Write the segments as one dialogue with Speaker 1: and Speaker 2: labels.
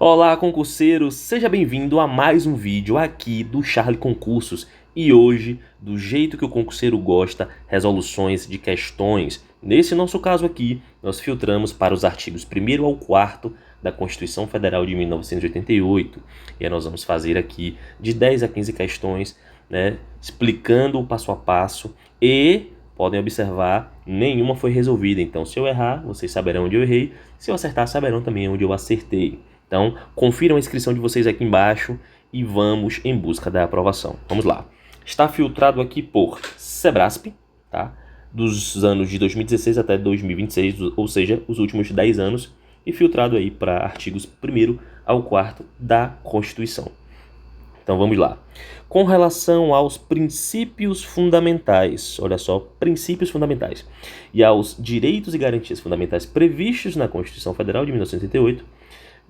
Speaker 1: Olá, concurseiro! Seja bem-vindo a mais um vídeo aqui do Charlie Concursos. E hoje, do jeito que o concurseiro gosta, resoluções de questões. Nesse nosso caso aqui, nós filtramos para os artigos 1º ao 4º da Constituição Federal de 1988. E aí nós vamos fazer aqui de 10 a 15 questões, né, explicando o passo a passo. E podem observar, nenhuma foi resolvida. Então, se eu errar, vocês saberão onde eu errei. Se eu acertar, saberão também onde eu acertei. Então, confiram a inscrição de vocês aqui embaixo e vamos em busca da aprovação. Vamos lá. Está filtrado aqui por Sebrasp, tá? Dos anos de 2016 até 2026, ou seja, os últimos 10 anos, e filtrado aí para artigos 1º ao 4º da Constituição. Então vamos lá. Com relação aos princípios fundamentais, olha só, princípios fundamentais, e aos direitos e garantias fundamentais previstos na Constituição Federal de 1988,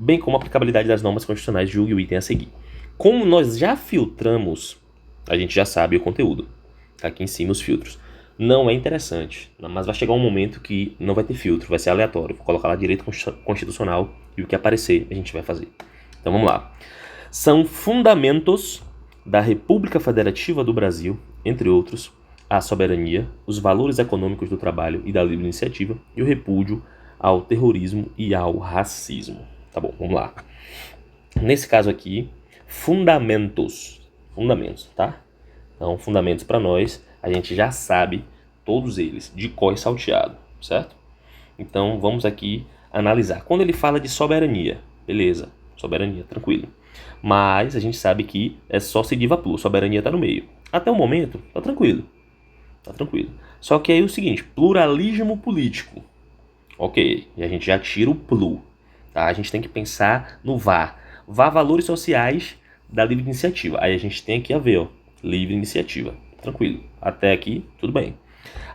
Speaker 1: bem como a aplicabilidade das normas constitucionais, julgue o item a seguir. Como nós já filtramos, a gente já sabe o conteúdo. Tá aqui em cima os filtros. Não é interessante, mas vai chegar um momento que não vai ter filtro, vai ser aleatório. Vou colocar lá direito constitucional e o que aparecer a gente vai fazer. Então vamos lá. São fundamentos da República Federativa do Brasil, entre outros, a soberania, os valores econômicos do trabalho e da livre iniciativa e o repúdio ao terrorismo e ao racismo. Tá bom, vamos lá. Nesse caso aqui, fundamentos, tá? Então, fundamentos para nós, a gente já sabe todos eles, de cor e salteado, certo? Então, vamos aqui analisar. Quando ele fala de soberania, beleza, soberania, tranquilo. Mas a gente sabe que é só sediva plus, soberania tá no meio. Até o momento, tá tranquilo. Tá tranquilo. Só que aí é o seguinte, pluralismo político. Ok, e a gente já tira o plu. Tá? A gente tem que pensar no VAR. VAR, valores sociais da livre iniciativa. Aí a gente tem aqui a ver, ó, livre iniciativa. Tranquilo. Até aqui, tudo bem.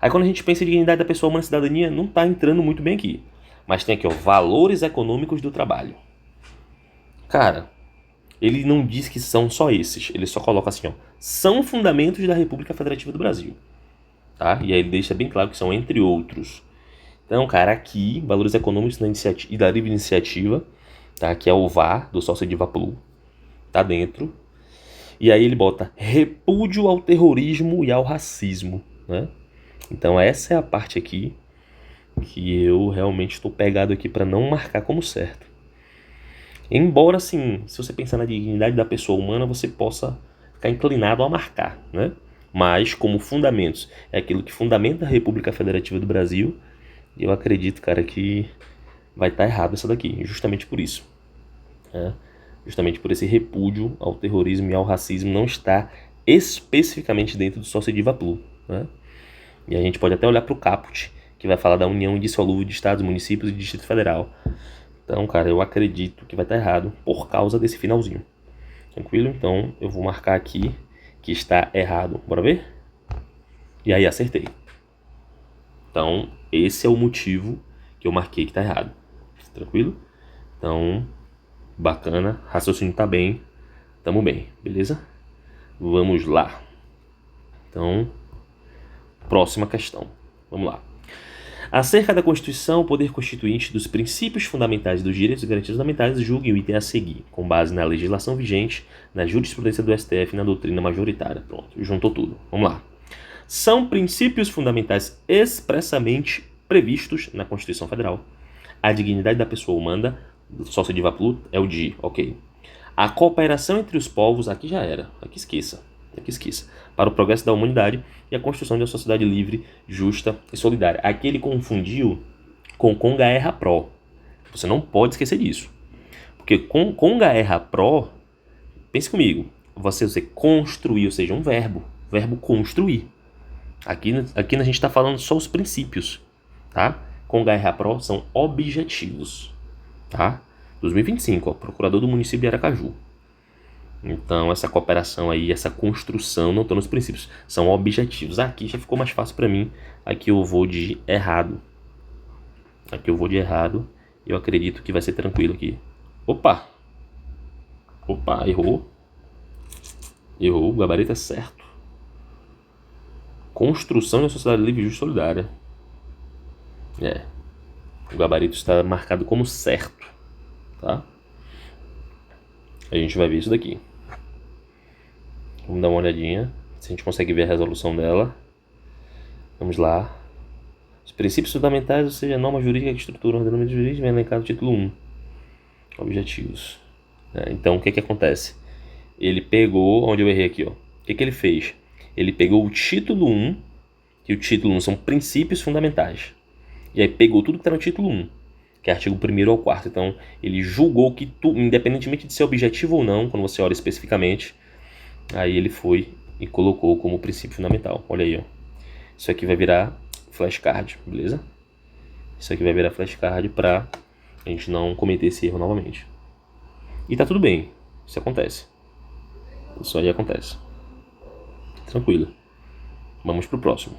Speaker 1: Aí quando a gente pensa em dignidade da pessoa humana e cidadania, não tá entrando muito bem aqui. Mas tem aqui, ó, valores econômicos do trabalho. Cara, ele não diz que são só esses. Ele só coloca assim, ó, são fundamentos da República Federativa do Brasil. Tá? E aí ele deixa bem claro que são entre outros. Então, cara, aqui, valores econômicos e da livre iniciativa, tá? Que é o VAR, do sócio de Vaplu, tá dentro. E aí ele bota repúdio ao terrorismo e ao racismo, né? Então essa é a parte aqui que eu realmente estou pegado aqui para não marcar como certo. Embora, assim, se você pensar na dignidade da pessoa humana, você possa ficar inclinado a marcar, né? Mas, como fundamentos, é aquilo que fundamenta a República Federativa do Brasil. E eu acredito, cara, que vai estar errado essa daqui, justamente por isso. Né? Justamente por esse repúdio ao terrorismo e ao racismo não está especificamente dentro do sócio de Vaplu. Né? E a gente pode até olhar para o caput, que vai falar da união indissolúvel de estados, municípios e Distrito Federal. Então, cara, eu acredito que vai estar errado por causa desse finalzinho. Tranquilo? Então, eu vou marcar aqui que está errado. Bora ver? E aí, acertei. Então, esse é o motivo que eu marquei que tá errado. Tranquilo? Então, bacana. Raciocínio tá bem. Tamo bem, beleza? Vamos lá. Então, próxima questão. Vamos lá. Acerca da Constituição, o poder constituinte dos princípios fundamentais dos direitos e garantias fundamentais, julgue o item a seguir, com base na legislação vigente, na jurisprudência do STF e na doutrina majoritária. Pronto, juntou tudo. Vamos lá. São princípios fundamentais expressamente previstos na Constituição Federal. A dignidade da pessoa humana, sócio de Vaplu, é o de, ok. A cooperação entre os povos, aqui já era, aqui esqueça, para o progresso da humanidade e a construção de uma sociedade livre, justa e solidária. Aqui ele confundiu com Conga Erra Pro. Você não pode esquecer disso. Porque com Conga Erra Pro, pense comigo, você construir, ou seja, um verbo construir. Aqui a gente está falando só os princípios, tá? Com HRA Pro são objetivos, tá? 2025, ó, procurador do município de Aracaju. Então, essa cooperação aí, essa construção, não estão nos princípios, são objetivos. Aqui já ficou mais fácil para mim, aqui eu vou de errado. Eu acredito que vai ser tranquilo aqui. Opa, errou, o gabarito é certo. Construção de uma sociedade livre, justa e solidária. O gabarito está marcado como certo, tá? A gente vai ver isso daqui. Vamos dar uma olhadinha, se a gente consegue ver a resolução dela. Vamos lá. Os princípios fundamentais, ou seja, a norma jurídica que estrutura o ordenamento jurídico, vem elencado no título 1. Objetivos. Então, o que acontece? Ele pegou, onde eu errei aqui, ó. O que ele fez? Ele pegou o título 1, que o título 1 são princípios fundamentais. E aí pegou tudo que está no título 1, que é artigo 1º ao 4º. Então, ele julgou que, independentemente de ser objetivo ou não, quando você olha especificamente, aí ele foi e colocou como princípio fundamental. Olha aí, ó. Isso aqui vai virar flashcard, beleza? Isso aqui vai virar flashcard para a gente não cometer esse erro novamente. E tá tudo bem, isso acontece. Isso aí acontece. Tranquilo. Vamos pro próximo.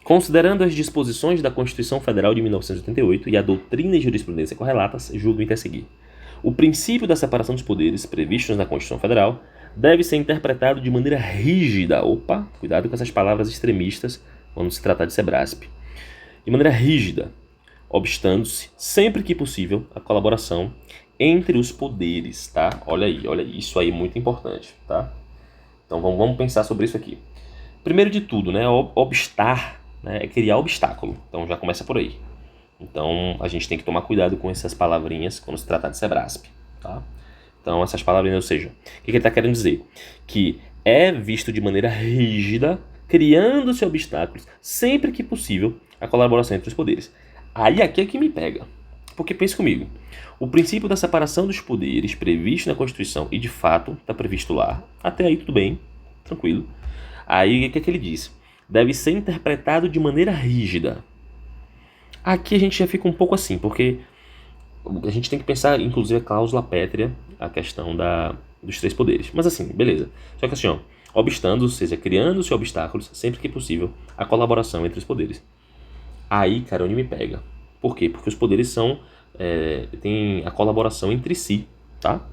Speaker 1: Considerando as disposições da Constituição Federal de 1988 e a doutrina e jurisprudência correlatas, julgo que a seguir. O princípio da separação dos poderes previstos na Constituição Federal deve ser interpretado de maneira rígida. Opa, cuidado com essas palavras extremistas quando se tratar de SEBRASP. De maneira rígida, obstando-se, sempre que possível, a colaboração entre os poderes, tá? Olha aí, isso aí é muito importante, tá? Então vamos pensar sobre isso aqui. Primeiro de tudo, né, obstar, né, é criar obstáculo. Então já começa por aí. Então a gente tem que tomar cuidado com essas palavrinhas quando se tratar de SEBRASP, tá? Então essas palavrinhas, ou seja, o que ele está querendo dizer? Que é visto de maneira rígida, criando-se obstáculos, sempre que possível, a colaboração entre os poderes. Aí aqui é que me pega. Porque pense comigo, o princípio da separação dos poderes previsto na Constituição e de fato está previsto lá, até aí tudo bem, tranquilo. Aí o que ele diz? Deve ser interpretado de maneira rígida. Aqui a gente já fica um pouco assim, porque a gente tem que pensar, inclusive, a cláusula pétrea, a questão dos 3 poderes. Mas assim, beleza. Só que assim, ó, obstando, ou seja, criando-se obstáculos, sempre que possível, a colaboração entre os poderes. Aí, cara, onde me pega? Por quê? Porque os poderes tem a colaboração entre si, tá?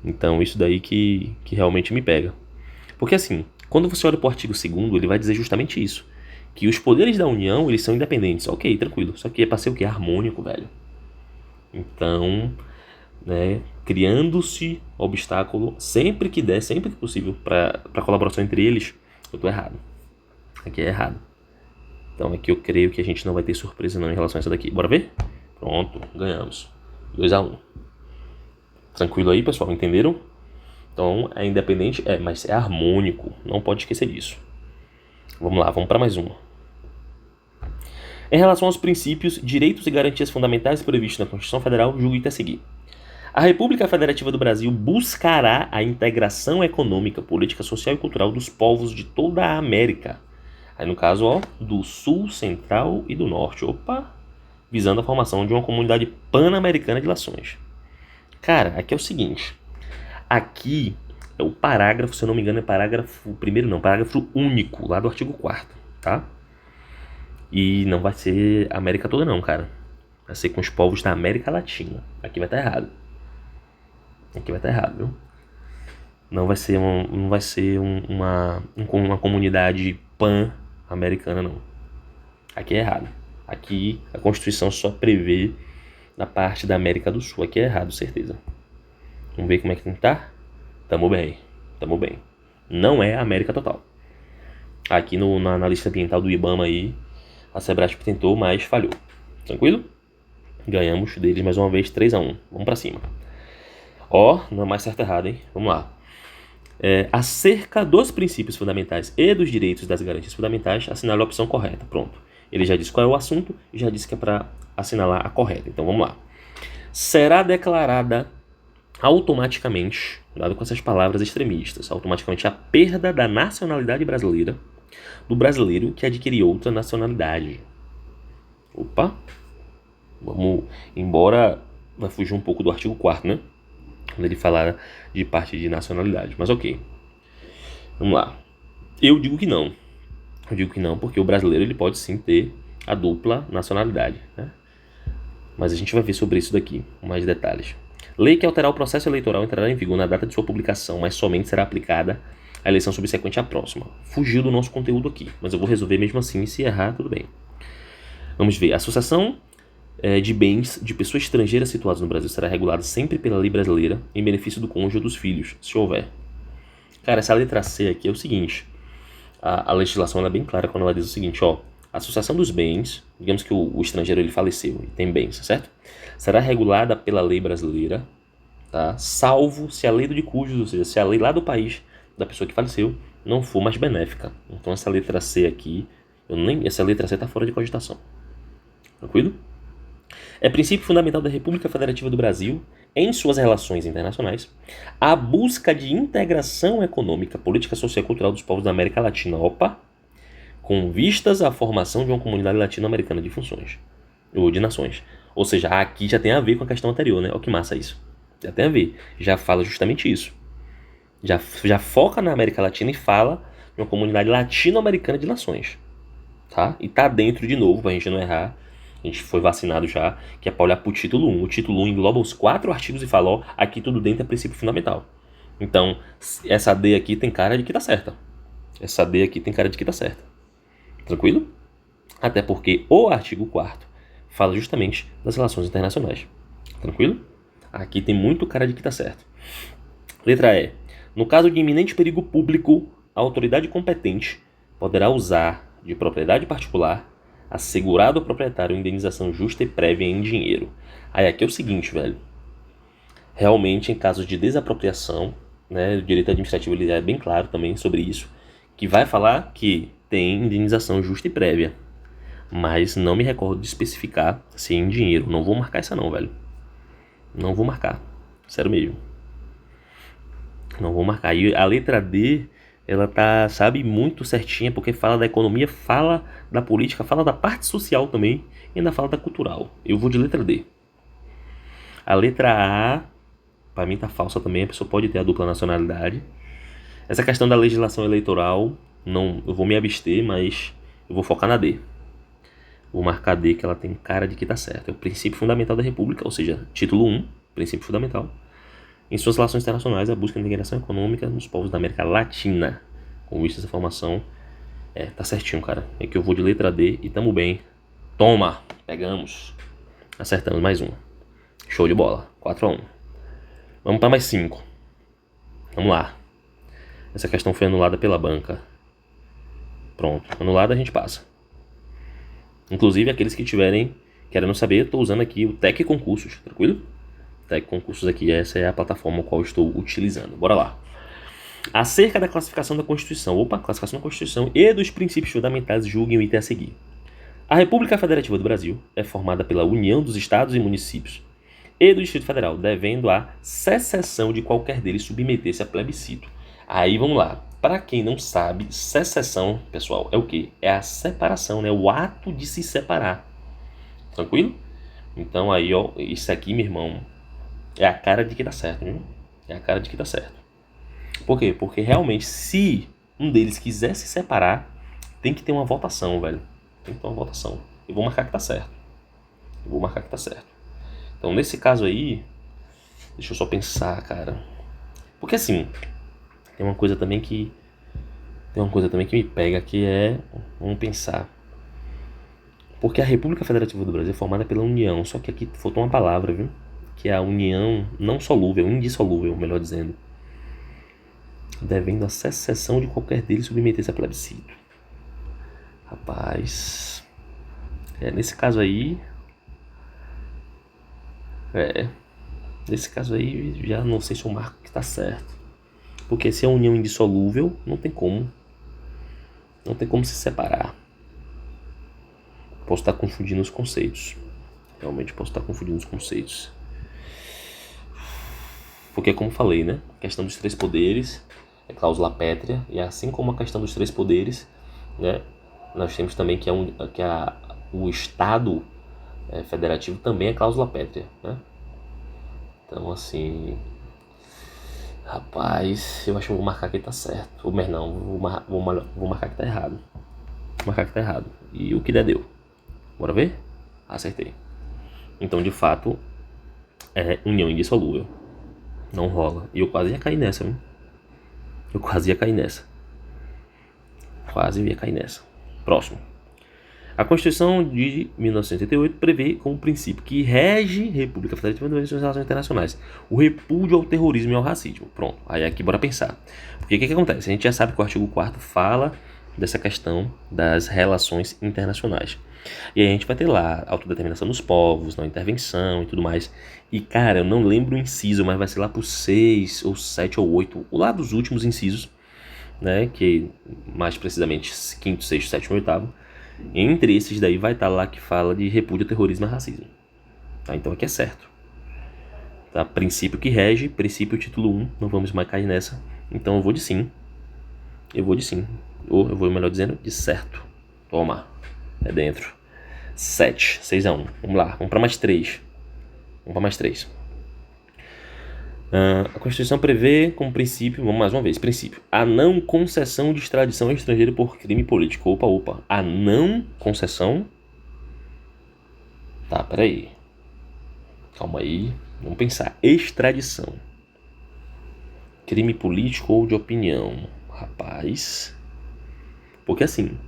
Speaker 1: Então, isso daí que realmente me pega. Porque assim, quando você olha para o artigo 2º, ele vai dizer justamente isso. Que os poderes da União, eles são independentes. Ok, tranquilo. Só que é para ser o quê? Harmônico, velho. Então, né, criando-se obstáculo sempre que der, sempre que possível, para colaboração entre eles, eu tô errado. Aqui é errado. Então aqui eu creio que a gente não vai ter surpresa não em relação a essa daqui. Bora ver? Pronto, ganhamos. 2-1. Tranquilo aí, pessoal? Entenderam? Então é independente, mas é harmônico. Não pode esquecer disso. Vamos lá, vamos para mais uma. Em relação aos princípios, direitos e garantias fundamentais previstos na Constituição Federal, julgo a seguir. A República Federativa do Brasil buscará a integração econômica, política, social e cultural dos povos de toda a América. Aí no caso, ó, do Sul, Central e do Norte. Opa! Visando a formação de uma comunidade pan-americana de nações. Cara, aqui é o seguinte. Aqui é o parágrafo, se eu não me engano, é parágrafo primeiro não, parágrafo único, lá do artigo 4º, tá? E não vai ser a América toda não, cara. Vai ser com os povos da América Latina. Aqui vai estar errado. Aqui vai estar errado, viu? Não vai ser, uma comunidade pan-americana, não. Aqui é errado. Aqui a Constituição só prevê na parte da América do Sul. Aqui é errado, certeza. Vamos ver como é que tá? Tamo bem. Não é a América total. Aqui na lista ambiental do IBAMA aí, a SEBRASP tentou, mas falhou. Tranquilo? Ganhamos deles mais uma vez, 3-1. Vamos pra cima. Ó, não é mais certo errado, hein? Vamos lá. Acerca dos princípios fundamentais e dos direitos das garantias fundamentais, assinale a opção correta. Pronto. Ele já disse qual é o assunto e já disse que é para assinalar a correta. Então vamos lá. Será declarada automaticamente, cuidado com essas palavras extremistas, automaticamente a perda da nacionalidade brasileira do brasileiro que adquiriu outra nacionalidade. Opa! Vamos, embora vai fugir um pouco do artigo 4º, né? Quando ele falar de parte de nacionalidade, mas ok. Vamos lá. Eu digo que não. Porque o brasileiro ele pode sim ter a dupla nacionalidade, né? Mas a gente vai ver sobre isso daqui, com mais detalhes. Lei que alterar o processo eleitoral entrará em vigor na data de sua publicação, mas somente será aplicada à eleição subsequente à próxima. Fugiu do nosso conteúdo aqui, mas eu vou resolver mesmo assim, e se errar, tudo bem. Vamos ver. Associação de bens de pessoas estrangeiras situadas no Brasil será regulada sempre pela lei brasileira em benefício do cônjuge ou dos filhos, se houver. Cara, essa letra C aqui é o seguinte, a legislação é bem clara quando ela diz o seguinte, ó, a associação dos bens, digamos que o estrangeiro ele faleceu e tem bens, certo? Será regulada pela lei brasileira, tá? Salvo se a lei de cujos, ou seja, se a lei lá do país da pessoa que faleceu não for mais benéfica. Então essa letra C aqui, essa letra C está fora de cogitação. Tranquilo? É princípio fundamental da República Federativa do Brasil, em suas relações internacionais, a busca de integração econômica, política, social e cultural dos povos da América Latina, com vistas à formação de uma comunidade latino-americana de funções, ou de nações. Ou seja, aqui já tem a ver com a questão anterior, né? Olha que massa isso. Já tem a ver. Já fala justamente isso. Já foca na América Latina e fala de uma comunidade latino-americana de nações. Tá? E tá dentro de novo, pra gente não errar. A gente foi vacinado já, que é para olhar pro título 1. O título 1 engloba os 4 artigos e fala, ó, aqui tudo dentro é princípio fundamental. Então, essa D aqui tem cara de que tá certa. Essa D aqui tem cara de que tá certa. Tranquilo? Até porque o artigo 4º fala justamente das relações internacionais. Tranquilo? Aqui tem muito cara de que tá certo. Letra E. No caso de iminente perigo público, a autoridade competente poderá usar de propriedade particular assegurado ao proprietário indenização justa e prévia em dinheiro. Aí aqui é o seguinte, velho. Realmente, em casos de desapropriação, né, o direito administrativo ele é bem claro também sobre isso, que vai falar que tem indenização justa e prévia. Mas não me recordo de especificar se é em dinheiro. Não vou marcar essa não, velho. Não vou marcar. Sério mesmo. Não vou marcar. E a letra D, ela tá, sabe, muito certinha, porque fala da economia, fala da política, fala da parte social também, e ainda fala da cultural. Eu vou de letra D. A letra A, pra mim tá falsa também, a pessoa pode ter a dupla nacionalidade. Essa questão da legislação eleitoral, não, eu vou me abster, mas eu vou focar na D. Vou marcar D, que ela tem cara de que tá certo. É o princípio fundamental da República, ou seja, título 1, princípio fundamental. Em suas relações internacionais, a busca de integração econômica nos povos da América Latina. Com vista essa formação, tá certinho, cara. É que eu vou de letra D e tamo bem. Toma! Pegamos. Acertamos mais uma. Show de bola. 4-1. Vamos para mais 5. Vamos lá. Essa questão foi anulada pela banca. Pronto. Anulada, a gente passa. Inclusive, aqueles que tiverem querendo saber, eu estou usando aqui o Tec Concursos, tranquilo? Tec Concursos aqui, essa é a plataforma qual eu estou utilizando. Bora lá. Acerca da classificação da Constituição. Classificação da Constituição e dos princípios fundamentais, julguem o item a seguir. A República Federativa do Brasil é formada pela União dos Estados e Municípios e do Distrito Federal, devendo a secessão de qualquer deles submeter-se a plebiscito. Aí vamos lá. Para quem não sabe, secessão, pessoal, é o quê? É a separação, né? O ato de se separar. Tranquilo? Então aí, ó, isso aqui, meu irmão, é a cara de que dá certo, viu? É a cara de que dá certo. Por quê? Porque realmente, se um deles quiser se separar, tem que ter uma votação, velho. Tem que ter uma votação. Eu vou marcar que tá certo. Então, nesse caso aí, deixa eu só pensar, cara. Porque assim, tem uma coisa também que me pega, que é, vamos pensar. Porque a República Federativa do Brasil é formada pela União, só que aqui faltou uma palavra, viu? Que é a união não solúvel, indissolúvel, melhor dizendo. Devendo a secessão de qualquer deles submeter-se a plebiscito. Rapaz, nesse caso aí, já não sei se o marco que tá certo. Porque se é união indissolúvel, não tem como se separar. Posso estar confundindo os conceitos. Realmente posso estar confundindo os conceitos. Porque, como falei, né? A questão dos 3 poderes é cláusula pétrea. E assim como a questão dos 3 poderes, né? Nós temos também que o Estado federativo também é cláusula pétrea, né? Então, assim... Rapaz, eu acho que eu vou marcar que tá certo. Ou não, vou marcar que tá errado. Vou marcar que tá errado. E o que der deu. Bora ver? Acertei. Então, de fato, é união indissolúvel. Não rola. E eu quase ia cair nessa, viu? Quase ia cair nessa. Próximo. A Constituição de 1988 prevê como princípio que rege República Federativa das Relações Internacionais o repúdio ao terrorismo e ao racismo. Pronto, aí aqui bora pensar. Porque o que acontece? A gente já sabe que o artigo 4º fala dessa questão das relações internacionais. E aí a gente vai ter lá a autodeterminação dos povos, não intervenção e tudo mais. E cara, eu não lembro o inciso, mas vai ser lá pro 6, ou 7, ou 8, lá dos últimos incisos, né? Que mais precisamente 5º, 6º, 7º, 8º. Entre esses daí vai estar lá que fala de repúdio ao terrorismo e racismo. Tá? Então aqui é certo. Tá? Princípio que rege, princípio título 1, não vamos mais cair nessa. Então eu vou de sim. Eu vou de sim. Ou eu vou, melhor dizendo, de certo. Toma. É dentro. 7, 6-1. Vamos lá, vamos para mais 3. Vamos para mais 3. A Constituição prevê como princípio, vamos mais uma vez, princípio, a não concessão de extradição ao estrangeiro por crime político. Opa. A não concessão... Tá, peraí. Calma aí. Vamos pensar. Extradição. Crime político ou de opinião. Rapaz. Porque assim,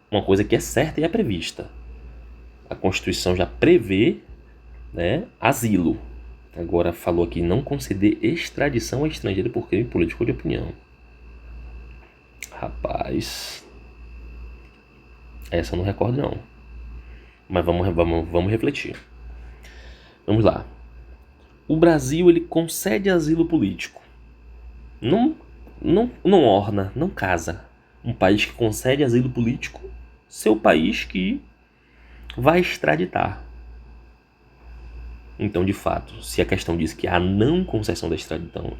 Speaker 1: uma coisa que é certa e é prevista. A Constituição já prevê, né, asilo. Agora falou aqui não conceder extradição a estrangeiro por crime político ou de opinião. Rapaz. Essa eu não recordo não. Mas vamos refletir. Vamos lá. O Brasil, ele concede asilo político. Não orna, não casa. Um país que concede asilo político, seu país que vai extraditar. Então, de fato, se a questão diz que a não concessão da extradição,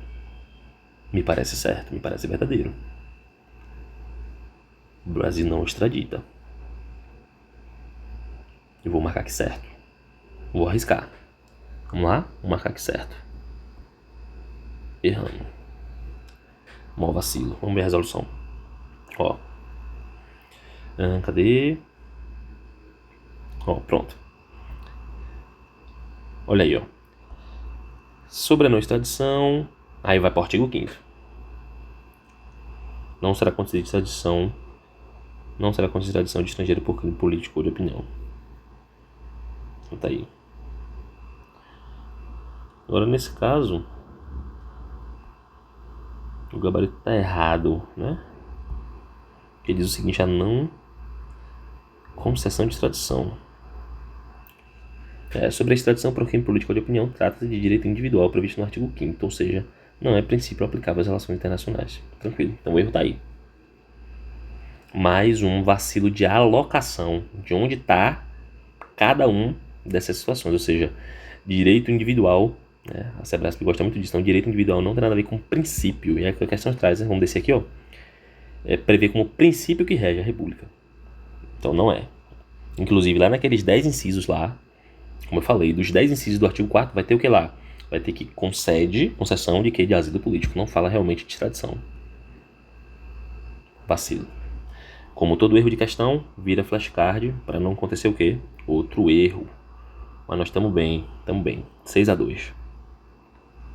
Speaker 1: me parece certo, me parece verdadeiro. O Brasil não extradita. Eu vou marcar aqui certo. Vou arriscar. Vamos lá? Vou marcar aqui certo. Erramos. Mó vacilo. Vamos ver a resolução. Ó. Cadê? Ó, pronto. Olha aí, ó. Sobre a não extradição, aí vai para o artigo 5º. Não será concedida extradição de estrangeiro por crime político ou de opinião. Então tá aí. Agora, nesse caso, o gabarito tá errado, né? Ele diz o seguinte: a não concessão de extradição. Sobre a extradição por crime político ou de opinião, trata-se de direito individual previsto no artigo 5º, ou seja, não é princípio aplicável às relações internacionais. Tranquilo, então o erro tá aí. Mais um vacilo de alocação de onde está cada um dessas situações, ou seja, direito individual, né? A Sebrasp gosta muito disso, então direito individual não tem nada a ver com princípio, e a questão traz, vamos descer aqui, ó, prevê como princípio que rege a República. Então não é. Inclusive lá naqueles 10 incisos lá, como eu falei, dos 10 incisos do artigo 4º vai ter o que lá? Vai ter que concessão de que de asilo político, não fala realmente de extradição. Vacilo. Como todo erro de questão, vira flashcard para não acontecer o quê? Outro erro. Mas nós estamos bem. 6-2.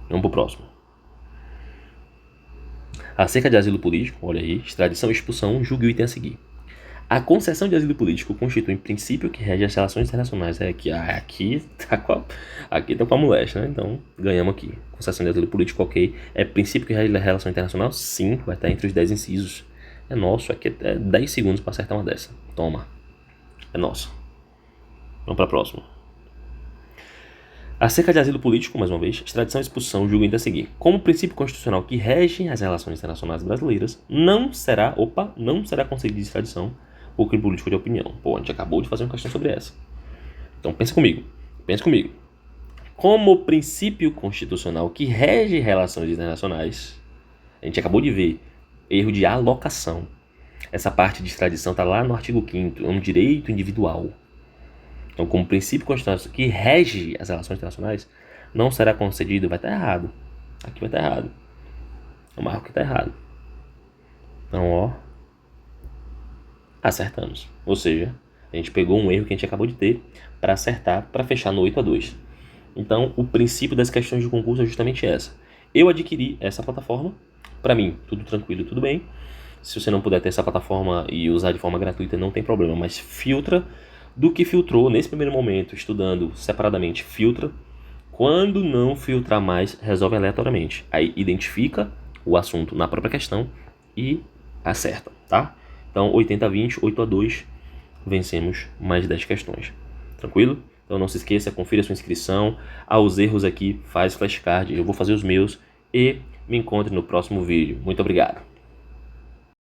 Speaker 1: Vamos pro próximo. Acerca de asilo político, olha aí, extradição e expulsão, julgue o item a seguir. A concessão de asilo político constitui um princípio que rege as relações internacionais. Aqui tá com a moléstia, né? Então, ganhamos aqui. Concessão de asilo político, ok. É princípio que rege a relação internacional? Sim, vai estar entre os 10 incisos. É nosso, aqui é 10 segundos para acertar uma dessa. Toma. É nosso. Vamos para a próxima. Acerca de asilo político, mais uma vez, extradição e expulsão, julgo ainda a seguir. Como princípio constitucional que rege as relações internacionais brasileiras, não será concedida extradição por crime político de opinião. Pô, a gente acabou de fazer uma questão sobre essa. Então pensa comigo. Como princípio constitucional que rege relações internacionais, a gente acabou de ver erro de alocação. Essa parte de extradição está lá no artigo 5º, é um direito individual. Então, como princípio constitucional que rege as relações internacionais, não será concedido, vai estar errado. Aqui vai estar errado. Eu marco que está errado. Então, ó, acertamos. Ou seja, a gente pegou um erro que a gente acabou de ter para acertar, para fechar no 8-2. Então, o princípio das questões de concurso é justamente essa. Eu adquiri essa plataforma, para mim, tudo tranquilo, tudo bem. Se você não puder ter essa plataforma e usar de forma gratuita, não tem problema, mas filtra do que filtrou nesse primeiro momento, estudando separadamente, filtra. Quando não filtrar mais, resolve aleatoriamente. Aí identifica o assunto na própria questão e acerta, tá? Então 80-20, 8-2, vencemos mais 10 questões. Tranquilo? Então não se esqueça, confira sua inscrição. Aos erros aqui, faz flashcard, eu vou fazer os meus e me encontre no próximo vídeo. Muito obrigado.